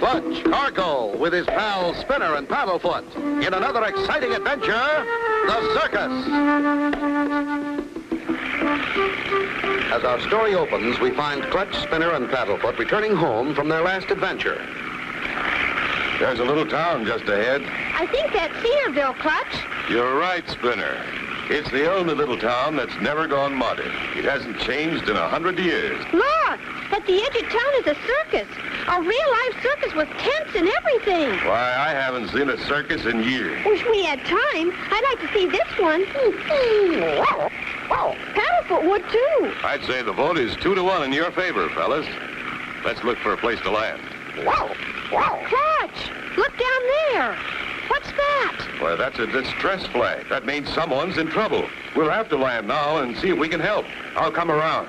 Clutch Cargill with his pals Spinner and Paddlefoot in another exciting adventure, the Circus. As our story opens, we find Clutch, Spinner, and Paddlefoot returning home from their last adventure. There's a little town just ahead. I think that's Cedarville, Clutch. You're right, Spinner. It's the only little town that's never gone muddy. It hasn't changed in 100 years. Look, at the edge of town is a circus. A real-life circus with tents and everything. Why, I haven't seen a circus in years. Wish we had time. I'd like to see this one. Paddlefoot would, too. I'd say the vote is 2-1 in your favor, fellas. Let's look for a place to land. Clutch, look down there. What's that? Well, that's a distress flag. That means someone's in trouble. We'll have to land now and see if we can help. I'll come around.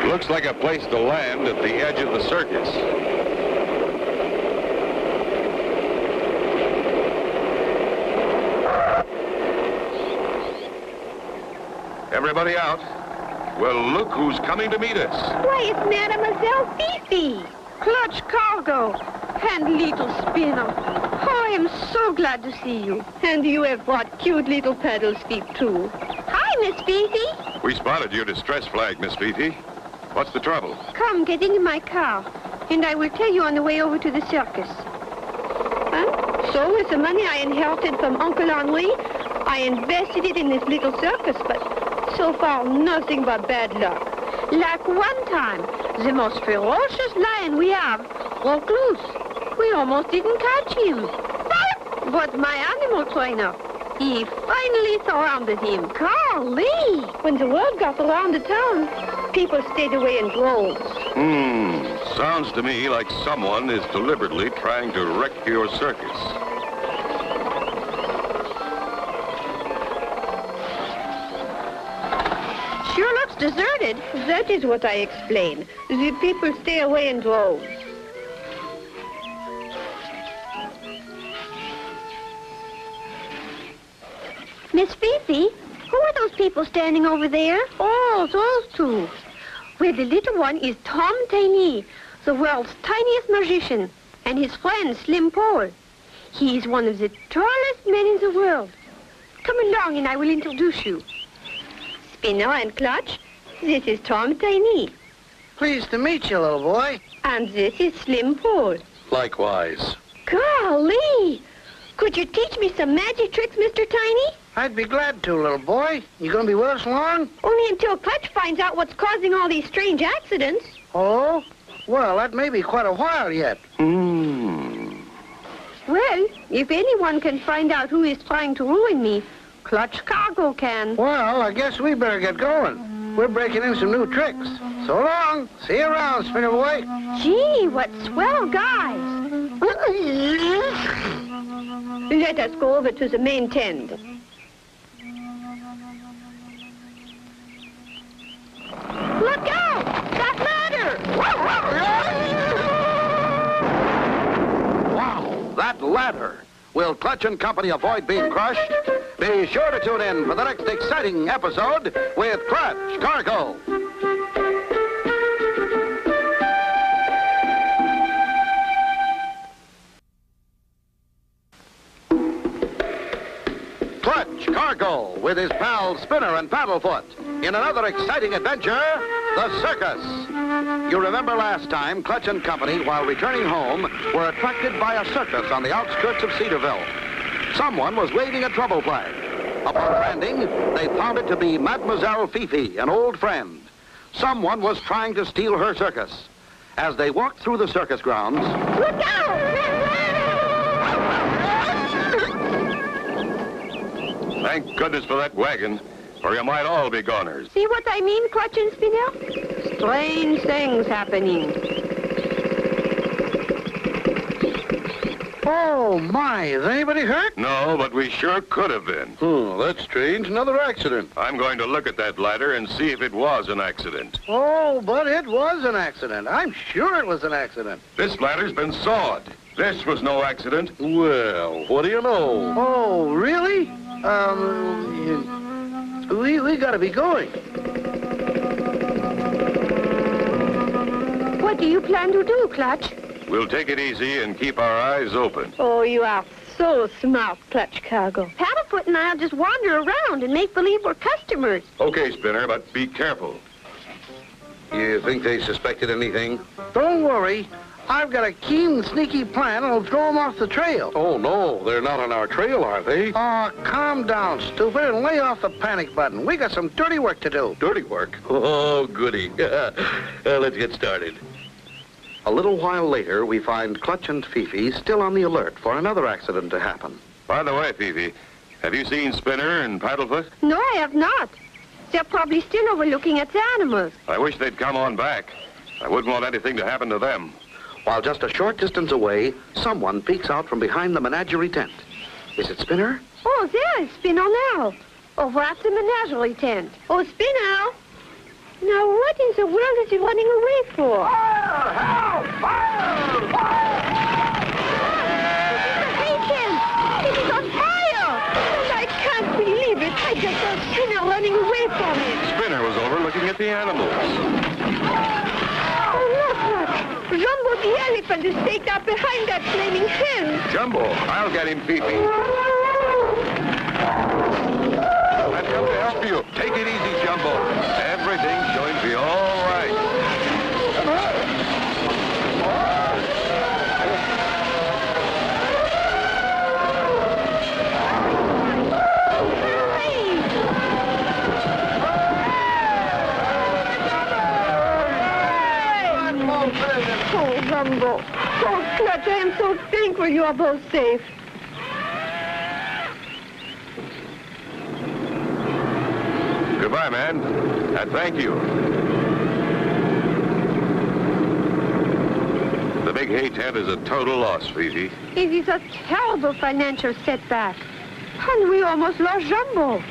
Looks like a place to land at the edge of the circus. Everybody out. Well, look who's coming to meet us. Why, it's Mademoiselle Fifi. Clutch Cargo and little Spinner. Oh, I am so glad to see you. And you have brought cute little Paddle's feet, too. Hi, Miss Fifi. We spotted your distress flag, Miss Fifi. What's the trouble? Come, get into my car, and I will tell you on the way over to the circus. Huh? So, with the money I inherited from Uncle Henri, I invested it in this little circus, but so far, nothing but bad luck. Like one time, the most ferocious lion we have broke loose. We almost didn't catch him. But my animal trainer, he finally surrounded him. Golly! When the word got around the town, people stayed away in droves. Sounds to me like someone is deliberately trying to wreck your circus. Sure looks deserted. That is what I explained. The people stay away in droves. Miss Fifi, who are those people standing over there? Oh, those two. Well, the little one is Tom Tainy, the world's tiniest magician, and his friend, Slim Paul. He is one of the tallest men in the world. Come along and I will introduce you. Spinner and Clutch, this is Tom Tainy. Pleased to meet you, little boy. And this is Slim Paul. Likewise. Golly! Could you teach me some magic tricks, Mr. Tiny? I'd be glad to, little boy. You gonna be with us long? Only until Clutch finds out what's causing all these strange accidents. Oh? Well, that may be quite a while yet. Well, if anyone can find out who is trying to ruin me, Clutch Cargo can. Well, I guess we better get going. We're breaking in some new tricks. So long. See you around, Spinner boy. Gee, what swell guys. Let us go over to the main tent. Look out! That ladder! Wow, that ladder. Will Clutch and Company avoid being crushed? Be sure to tune in for the next exciting episode with Clutch Cargo. Clutch Cargo with his pals Spinner and Paddlefoot in another exciting adventure, the Circus. You remember last time, Clutch and Company, while returning home, were attracted by a circus on the outskirts of Cedarville. Someone was waving a trouble flag. Upon landing, they found it to be Mademoiselle Fifi, an old friend. Someone was trying to steal her circus. As they walked through the circus grounds... Look out! Thank goodness for that wagon, or you might all be goners. See what I mean, Clutch and Spinner? Strange things happening. Oh, my. Is anybody hurt? No, but we sure could have been. that's strange. Another accident. I'm going to look at that ladder and see if it was an accident. Oh, but it was an accident. I'm sure it was an accident. This ladder's been sawed. This was no accident. Well, what do you know? Oh, really? We gotta be going. What do you plan to do, Clutch? We'll take it easy and keep our eyes open. Oh, you are so smart, Clutch Cargo. Paddlefoot and I'll just wander around and make believe we're customers. Okay, Spinner, but be careful. You think they suspected anything? Don't worry. I've got a keen, sneaky plan that'll throw them off the trail. Oh, no. They're not on our trail, are they? Oh, calm down, stupid, and lay off the panic button. We got some dirty work to do. Dirty work? Oh, goody. Let's get started. A little while later, we find Clutch and Fifi still on the alert for another accident to happen. By the way, Fifi, have you seen Spinner and Paddlefoot? No, I have not. They're probably still overlooking at the animals. I wish they'd come on back. I wouldn't want anything to happen to them. While just a short distance away, someone peeks out from behind the menagerie tent. Is it Spinner? Oh, there is Spinner now. Over at the menagerie tent. Oh, Spinner! Now, what in the world is he running away for? Fire! Help! Fire! Fire! The hay tent! It is on fire! And I can't believe it. I just saw Spinner running away from it. Spinner was overlooking at the animals. Oh, look, Clutch. Jumbo the elephant is staked out behind that flaming tent. Jumbo, I'll get him, Fifi. I've come to help you. Take it easy, Jumbo. Everything's going to be all right. Oh, Jumbo. Oh, Clutch, I am so thankful you are both safe. Goodbye, man. And thank you. The big hay tent is a total loss, Fifi. It is a terrible financial setback. And we almost lost Jumbo.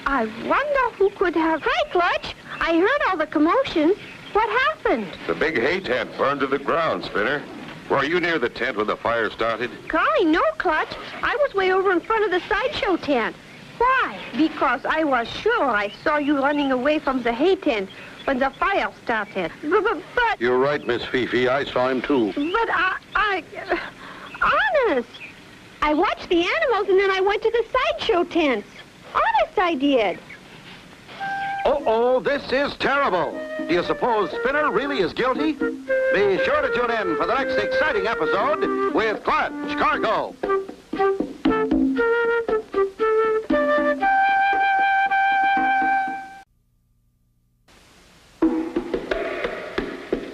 I wonder who could have... Hi, Clutch. I heard all the commotion. What happened? The big hay tent burned to the ground, Spinner. Were you near the tent when the fire started? Golly, no, Clutch. I was way over in front of the sideshow tent. Why? Because I was sure I saw you running away from the hay tent when the fire started. But You're right, Miss Fifi. I saw him, too. But honest. I watched the animals and then I went to the sideshow tents. Honest, I did. Uh-oh, this is terrible. Do you suppose Spinner really is guilty? Be sure to tune in for the next exciting episode with Clutch Cargo.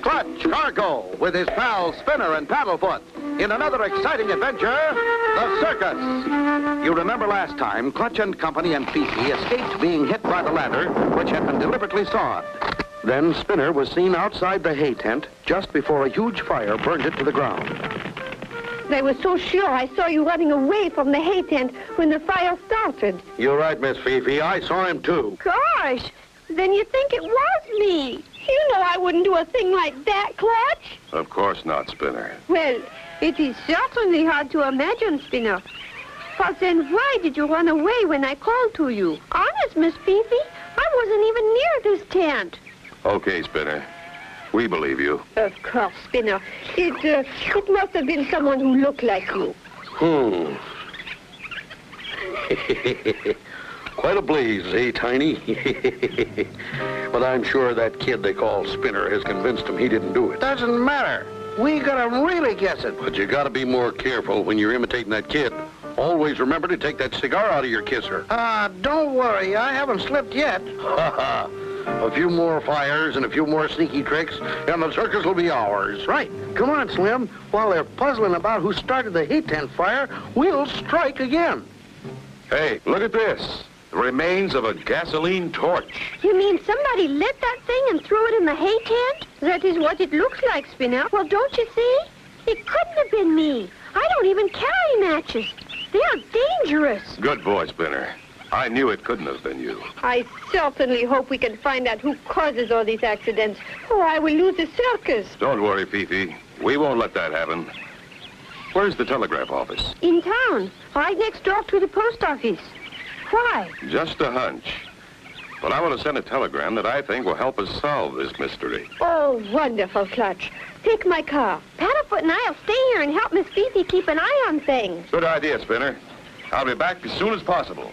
Clutch Cargo with his pals Spinner and Paddlefoot in another exciting adventure, the Circus. You remember last time, Clutch and Company and Fifi escaped being hit by the ladder, which had been deliberately sawed. Then Spinner was seen outside the hay tent just before a huge fire burned it to the ground. I was so sure I saw you running away from the hay tent when the fire started. You're right, Miss Fifi. I saw him, too. Gosh, then you think it was me. You know I wouldn't do a thing like that, Clutch. Of course not, Spinner. Well, it is certainly hard to imagine, Spinner. But then why did you run away when I called to you? Honest, Miss Fifi, I wasn't even near this tent. Okay, Spinner. We believe you. Of course, Spinner. It must have been someone who looked like you. Quite a blaze, eh, Tiny? But I'm sure that kid they call Spinner has convinced him he didn't do it. Doesn't matter. We gotta really guess it. But you gotta be more careful when you're imitating that kid. Always remember to take that cigar out of your kisser. Don't worry. I haven't slipped yet. A few more fires and a few more sneaky tricks, and the circus will be ours. Right. Come on, Slim. While they're puzzling about who started the hay tent fire, we'll strike again. Hey, look at this. The remains of a gasoline torch. You mean somebody lit that thing and threw it in the hay tent? That is what it looks like, Spinner. Well, don't you see? It couldn't have been me. I don't even carry matches. They are dangerous. Good boy, Spinner. I knew it couldn't have been you. I certainly hope we can find out who causes all these accidents, or I will lose the circus. Don't worry, Fifi. We won't let that happen. Where's the telegraph office? In town, right next door to the post office. Why? Just a hunch. But I want to send a telegram that I think will help us solve this mystery. Oh, wonderful, Clutch. Take my car. Paddlefoot and I'll stay here and help Miss Fifi keep an eye on things. Good idea, Spinner. I'll be back as soon as possible.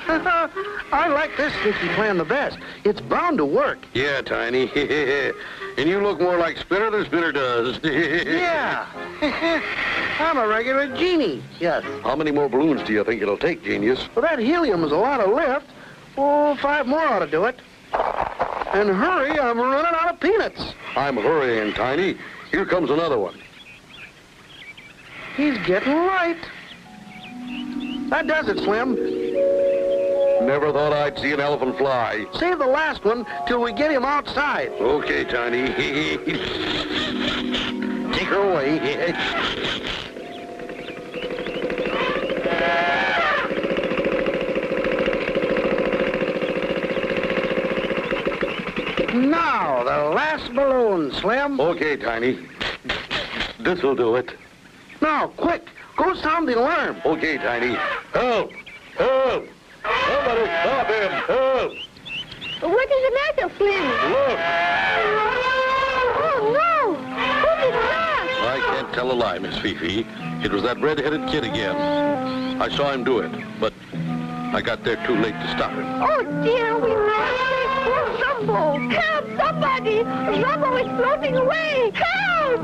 I like this sneaky plan the best. It's bound to work. Yeah, Tiny. And you look more like Spinner than Spinner does. Yeah. I'm a regular genie. Yes. How many more balloons do you think it'll take, Genius? Well, that helium is a lot of lift. Oh, 5 more ought to do it. And hurry, I'm running out of peanuts. I'm hurrying, Tiny. Here comes another one. He's getting light. That does it, Slim. Never thought I'd see an elephant fly. Save the last one till we get him outside. Okay, Tiny. Take her away. Now, the last balloon, Slim. Okay, Tiny. This'll do it. Now, quick, go sound the alarm. Okay, Tiny. Help! Help! Somebody stop him! Help! What is the matter, Slim? Look! Oh, no! Who did that? I can't tell a lie, Miss Fifi. It was that red-headed kid again. I saw him do it, but I got there too late to stop him. Oh, dear, we lost poor Jumbo. Help, somebody! Jumbo is floating away. Help!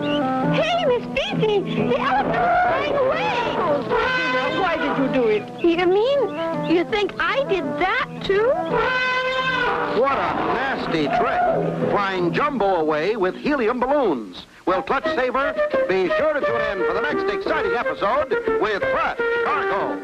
Hey, Miss Fifi, the elephant is flying away. Oh, Tina, why did you do it? You mean you think I did that, too? What a nasty trick. Flying Jumbo away with helium balloons. Will Clutch Saver be sure to tune in for the next exciting episode with Fresh Cargo.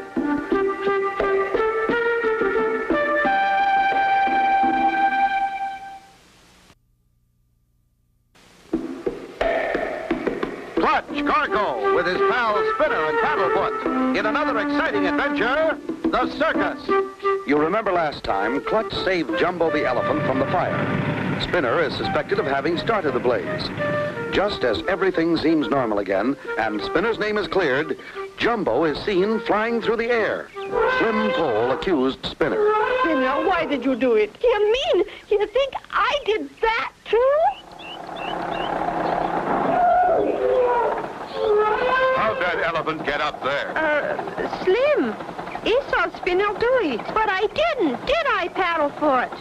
Clutch Cargo with his pals Spinner and Paddlefoot in another exciting adventure, the Circus. You remember last time, Clutch saved Jumbo the elephant from the fire. Spinner is suspected of having started the blaze. Just as everything seems normal again and Spinner's name is cleared, Jumbo is seen flying through the air. Slim Pole accused Spinner. Spinner, why did you do it? You mean you think I did that, too? How'd that elephant get up there? Slim, he saw Spinner do it, but I didn't, did I, Paddlefoot?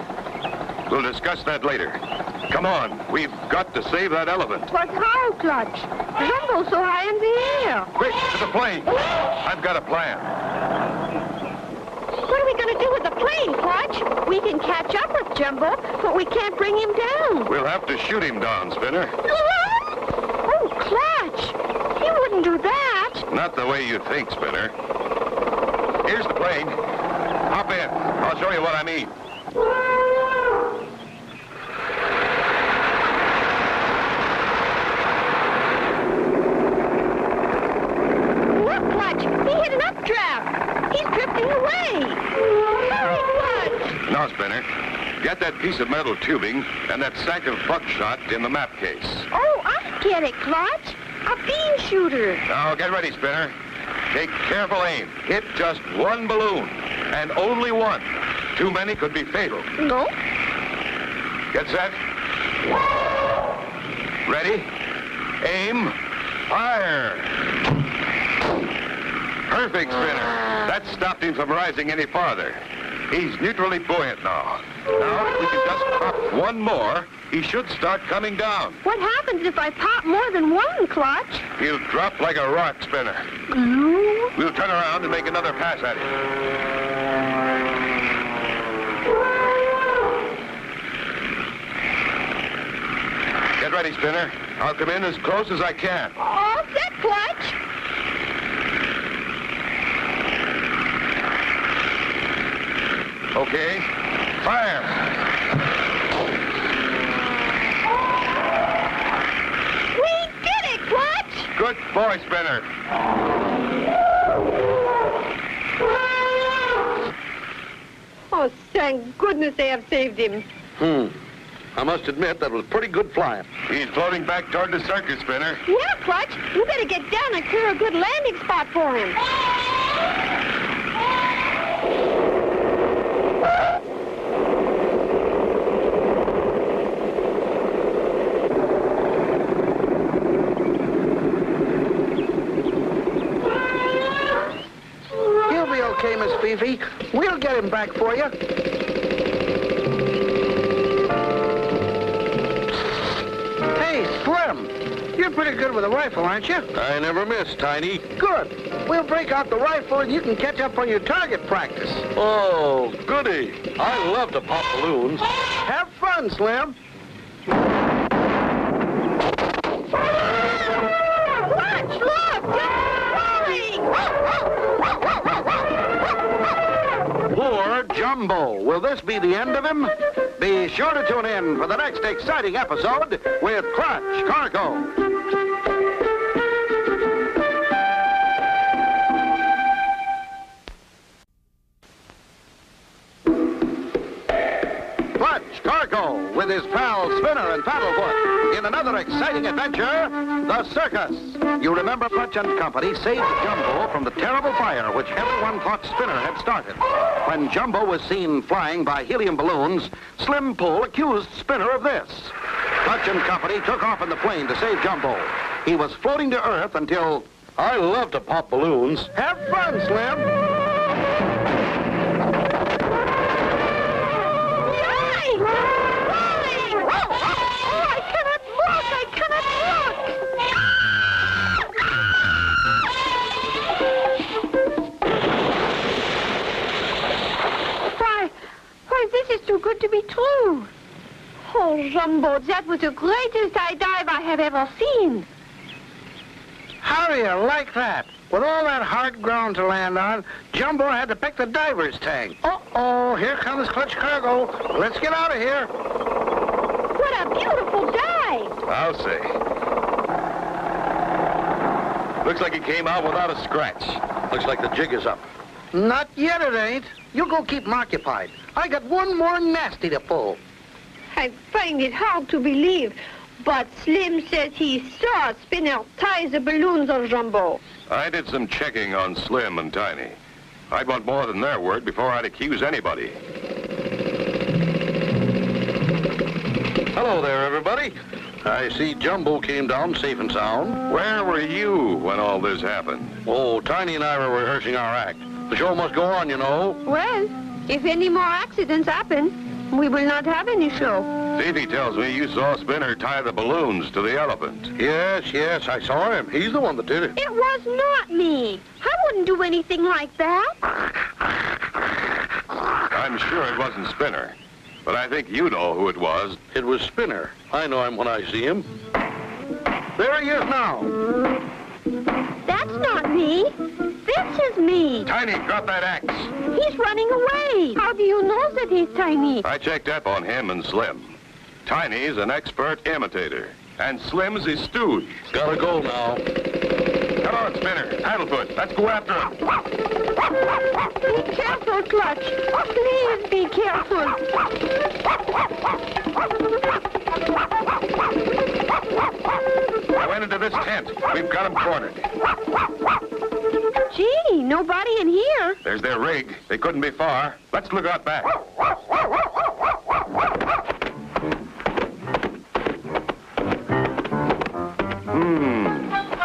We'll discuss that later. Come on, we've got to save that elephant. But how, Clutch? Jumbo's so high in the air. Quick, to the plane. I've got a plan. What are we going to do with the plane, Clutch? We can catch up with Jumbo, but we can't bring him down. We'll have to shoot him down, Spinner. Oh, Clutch, he wouldn't do that. Not the way you think, Spinner. Here's the plane. Hop in. I'll show you what I mean. Look, Clutch, he hit an updraft. He's drifting away. Hurry, Clutch. Now, Spinner, get that piece of metal tubing and that sack of buckshot in the map case. Oh, I get it, Clutch. A bean shooter. Now, get ready, Spinner. Take careful aim. Hit just one balloon, and only one. Too many could be fatal. No. Get set. Ready? Aim. Fire. Perfect, Spinner. That stopped him from rising any farther. He's neutrally buoyant now. Now, if we can just pop one more, he should start coming down. What happens if I pop more than one, Clutch? He'll drop like a rock, Spinner. We'll turn around and make another pass at him. Get ready, Spinner. I'll come in as close as I can. All set, Clutch. Okay. Fire. We did it, Clutch. Good boy, Spinner. Oh, thank goodness they have saved him. I must admit, that was pretty good flying. He's floating back toward the circus, Spinner. Yeah, Clutch, you better get down and clear a good landing spot for him. back for you. Hey, Slim, you're pretty good with a rifle, aren't you? I never miss, Tiny. Good. We'll break out the rifle and you can catch up on your target practice. Oh, goody. I love to pop balloons. Have fun, Slim. Watch, look! It's falling! Poor Jumbo. Will this be the end of him? Be sure to tune in for the next exciting episode with Clutch Cargo. Clutch Cargo with his pal Spinner and Paddlefoot in another exciting adventure, the Circus. You remember Clutch and Company saved Jumbo from the terrible fire which everyone thought Spinner had started. When Jumbo was seen flying by helium balloons, Slim Pull accused Spinner of this. Clutch and Company took off in the plane to save Jumbo. He was floating to Earth until... I love to pop balloons. Have fun, Slim. This is too good to be true. Oh, Jumbo, that was the greatest high dive I have ever seen. How do you like that? With all that hard ground to land on, Jumbo had to pick the diver's tank. Uh-oh, here comes Clutch Cargo. Let's get out of here. What a beautiful dive. I'll say. Looks like he came out without a scratch. Looks like the jig is up. Not yet, it ain't. You go keep him occupied. I got one more nasty to pull. I find it hard to believe, but Slim says he saw Spinner tie the balloons on Jumbo. I did some checking on Slim and Tiny. I'd want more than their word before I'd accuse anybody. Hello there, everybody. I see Jumbo came down safe and sound. Where were you when all this happened? Oh, Tiny and I were rehearsing our act. The show must go on, you know. Well, if any more accidents happen, we will not have any show. Phoebe tells me you saw Spinner tie the balloons to the elephant. Yes, I saw him. He's the one that did it. It was not me. I wouldn't do anything like that. I'm sure it wasn't Spinner, but I think you know who it was. It was Spinner. I know him when I see him. There he is now. That's not me. This is me. Tiny, drop that axe. He's running away. How do you know that he's Tiny? I checked up on him and Slim. Tiny's an expert imitator, and Slim's his stooge. Gotta go now. Come on, Spinner. Paddlefoot, let's go after him. Be careful, Clutch. Please be careful. I went into this tent. We've got him cornered. Gee, nobody in here. There's their rig. They couldn't be far. Let's look out back.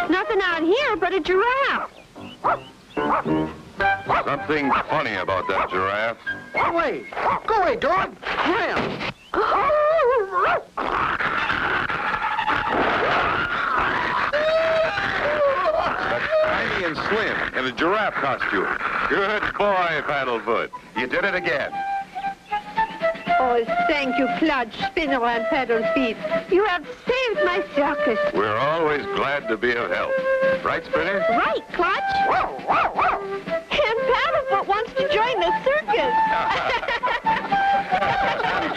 Nothing out here but a giraffe. Something funny about that giraffe. Go away, dog. Ram. Tiny and Slim in a giraffe costume. Good boy, Paddlefoot. You did it again. Oh, thank you, Clutch, Spinner, and Paddle Feet. You have saved my circus. We're always glad to be of help. Right, Spinner? Right, Clutch. And Paddlefoot wants to join the circus.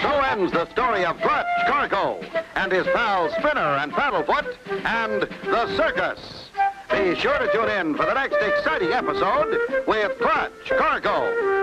So ends the story of Clutch Cargo and his pals Spinner and Paddlefoot and the Circus. Be sure to tune in for the next exciting episode with Clutch Cargo.